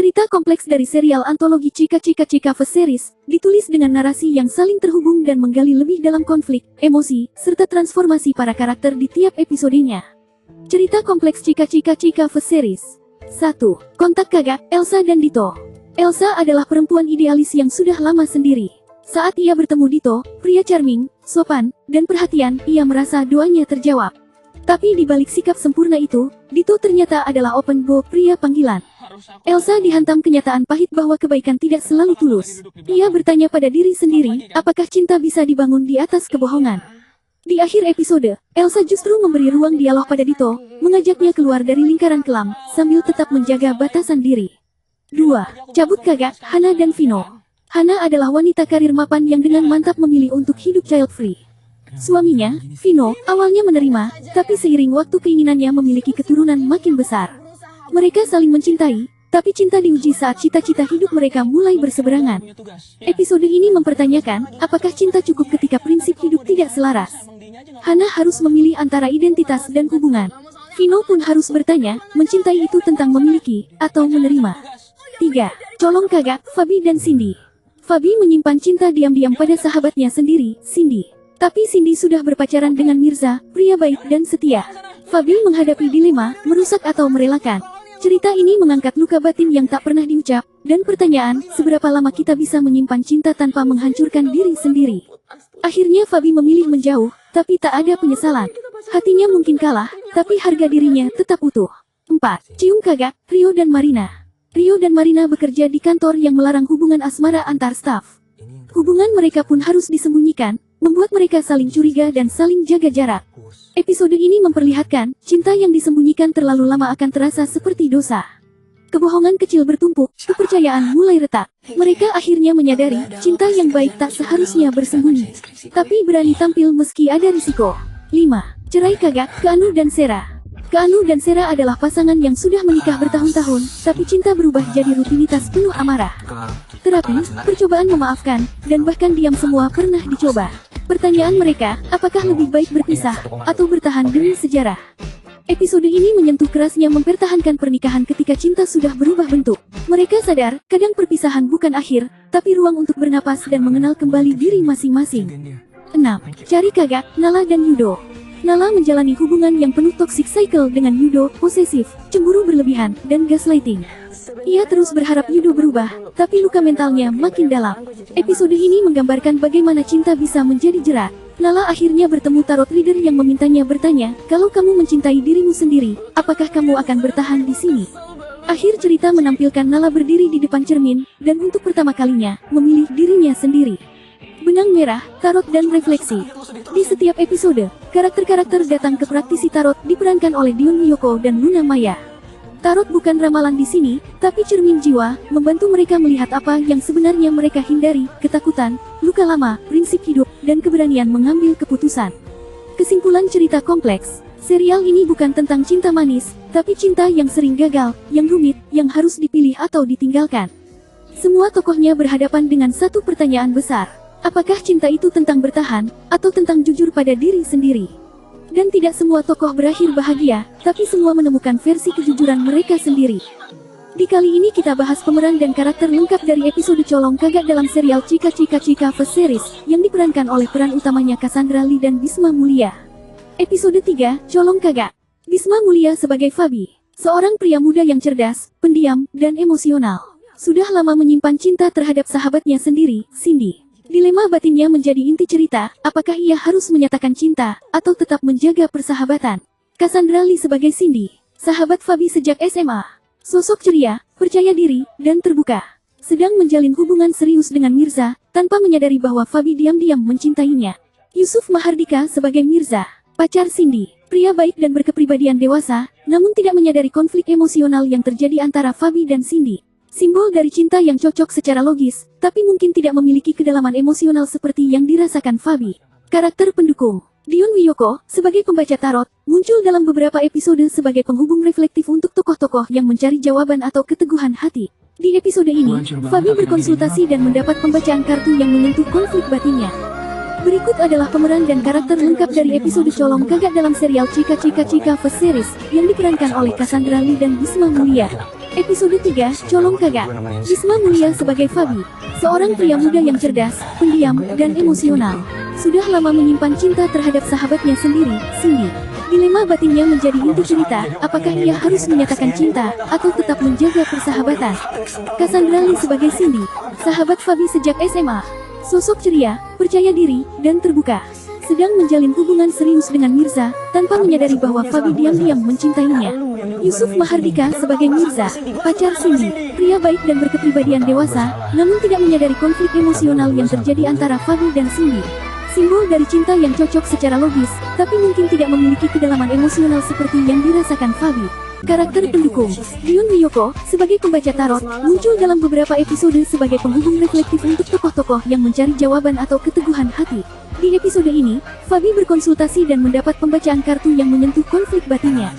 Cerita kompleks dari serial antologi Chika Chika Chika Fest Series, ditulis dengan narasi yang saling terhubung dan menggali lebih dalam konflik, emosi, serta transformasi para karakter di tiap episodenya. Cerita kompleks Chika Chika Chika Fest Series 1. Kontak Kagak, Elsa dan Dito. Elsa adalah perempuan idealis yang sudah lama sendiri. Saat ia bertemu Dito, pria charming, sopan, dan perhatian, ia merasa doanya terjawab. Tapi di balik sikap sempurna itu, Dito ternyata adalah open bow pria panggilan. Elsa dihantam kenyataan pahit bahwa kebaikan tidak selalu tulus. Ia bertanya pada diri sendiri, apakah cinta bisa dibangun di atas kebohongan? Di akhir episode, Elsa justru memberi ruang dialog pada Dito, mengajaknya keluar dari lingkaran kelam, sambil tetap menjaga batasan diri. 2. Cabut Kagak, Hana dan Vino. Hana adalah wanita karir mapan yang dengan mantap memilih untuk hidup child free. Suaminya, Vino, awalnya menerima, tapi seiring waktu keinginannya memiliki keturunan makin besar. Mereka saling mencintai, tapi cinta diuji saat cita-cita hidup mereka mulai berseberangan. Episode ini mempertanyakan, apakah cinta cukup ketika prinsip hidup tidak selaras? Hana harus memilih antara identitas dan hubungan. Vino pun harus bertanya, mencintai itu tentang memiliki, atau menerima. 3. Colong Kagak, Fabi dan Cindy. Fabi menyimpan cinta diam-diam pada sahabatnya sendiri, Cindy. Tapi Cindy sudah berpacaran dengan Mirza, pria baik dan setia. Fabi menghadapi dilema, merusak atau merelakan. Cerita ini mengangkat luka batin yang tak pernah diucap, dan pertanyaan, seberapa lama kita bisa menyimpan cinta tanpa menghancurkan diri sendiri. Akhirnya Fabi memilih menjauh, tapi tak ada penyesalan. Hatinya mungkin kalah, tapi harga dirinya tetap utuh. 4. Cium Kagak, Rio dan Marina. Rio dan Marina bekerja di kantor yang melarang hubungan asmara antar staf. Hubungan mereka pun harus disembunyikan, membuat mereka saling curiga dan saling jaga jarak. Episode ini memperlihatkan, cinta yang disembunyikan terlalu lama akan terasa seperti dosa. Kebohongan kecil bertumpuk, kepercayaan mulai retak. Mereka akhirnya menyadari, cinta yang baik tak seharusnya bersembunyi, tapi berani tampil meski ada risiko. 5. Cerai Kagak, Keanu dan Sera. Keanu dan Sera adalah pasangan yang sudah menikah bertahun-tahun, tapi cinta berubah jadi rutinitas penuh amarah. Terapi, percobaan memaafkan, dan bahkan diam semua pernah dicoba. Pertanyaan mereka, apakah lebih baik berpisah, atau bertahan demi sejarah? Episode ini menyentuh kerasnya mempertahankan pernikahan ketika cinta sudah berubah bentuk. Mereka sadar, kadang perpisahan bukan akhir, tapi ruang untuk bernapas dan mengenal kembali diri masing-masing. 6. Cari Kagak, Nala dan Yudo. Nala menjalani hubungan yang penuh toxic cycle dengan Yudo, posesif, cemburu berlebihan, dan gaslighting. Ia terus berharap Yudo berubah, tapi luka mentalnya makin dalam. Episode ini menggambarkan bagaimana cinta bisa menjadi jerat. Nala akhirnya bertemu tarot reader yang memintanya bertanya, kalau kamu mencintai dirimu sendiri, apakah kamu akan bertahan di sini? Akhir cerita menampilkan Nala berdiri di depan cermin, dan untuk pertama kalinya, memilih dirinya sendiri. Benang merah, tarot dan refleksi. Di setiap episode, karakter-karakter datang ke praktisi tarot diperankan oleh Dion Miyoko dan Luna Maya. Tarot bukan ramalan di sini, tapi cermin jiwa, membantu mereka melihat apa yang sebenarnya mereka hindari, ketakutan, luka lama, prinsip hidup, dan keberanian mengambil keputusan. Kesimpulan cerita kompleks, serial ini bukan tentang cinta manis, tapi cinta yang sering gagal, yang rumit, yang harus dipilih atau ditinggalkan. Semua tokohnya berhadapan dengan satu pertanyaan besar. Apakah cinta itu tentang bertahan, atau tentang jujur pada diri sendiri? Dan tidak semua tokoh berakhir bahagia, tapi semua menemukan versi kejujuran mereka sendiri. Di kali ini kita bahas pemeran dan karakter lengkap dari episode Colong Kagak dalam serial Chika Chika Chika Fest Series, yang diperankan oleh peran utamanya Cassandra Lee dan Bisma Mulia. Episode 3, Colong Kagak. Bisma Mulia sebagai Fabi, seorang pria muda yang cerdas, pendiam, dan emosional. Sudah lama menyimpan cinta terhadap sahabatnya sendiri, Cindy. Dilema batinnya menjadi inti cerita, apakah ia harus menyatakan cinta, atau tetap menjaga persahabatan. Cassandra Lee sebagai Cindy, sahabat Fabi sejak SMA. Sosok ceria, percaya diri, dan terbuka. Sedang menjalin hubungan serius dengan Mirza, tanpa menyadari bahwa Fabi diam-diam mencintainya. Yusuf Mahardika sebagai Mirza, pacar Cindy, pria baik dan berkepribadian dewasa, namun tidak menyadari konflik emosional yang terjadi antara Fabi dan Cindy. Simbol dari cinta yang cocok secara logis, tapi mungkin tidak memiliki kedalaman emosional seperti yang dirasakan Fabi. Karakter pendukung, Dion Wiyoko, sebagai pembaca tarot, muncul dalam beberapa episode sebagai penghubung reflektif untuk tokoh-tokoh yang mencari jawaban atau keteguhan hati. Di episode ini, Fabi berkonsultasi dan mendapat pembacaan kartu yang menyentuh konflik batinnya. Berikut adalah pemeran dan karakter lengkap dari episode Colong Kagak dalam serial Chika Chika Chika Fest Series, yang diperankan oleh Cassandra Lee dan Bisma Mulia. Episode 3, Colong Kagak. Wisma Mulia sebagai Fabi, seorang pria muda yang cerdas, pendiam, dan emosional. Sudah lama menyimpan cinta terhadap sahabatnya sendiri, Cindy. Dilema batinnya menjadi inti cerita, apakah ia harus menyatakan cinta, atau tetap menjaga persahabatan. Cassandra Lee sebagai Cindy, sahabat Fabi sejak SMA. Sosok ceria, percaya diri, dan terbuka. Sedang menjalin hubungan serius dengan Mirza, tanpa menyadari bahwa Fabi diam-diam mencintainya. Yusuf Mahardika sebagai Mirza, pacar Cindy, pria baik dan berkepribadian dewasa, namun tidak menyadari konflik emosional yang terjadi antara Fabi dan Cindy. Simbol dari cinta yang cocok secara logis, tapi mungkin tidak memiliki kedalaman emosional seperti yang dirasakan Fabi. Karakter pendukung, Ryun Miyoko, sebagai pembaca tarot, muncul dalam beberapa episode sebagai penghubung reflektif untuk tokoh-tokoh yang mencari jawaban atau keteguhan hati. Di episode ini, Fabi berkonsultasi dan mendapat pembacaan kartu yang menyentuh konflik batinnya.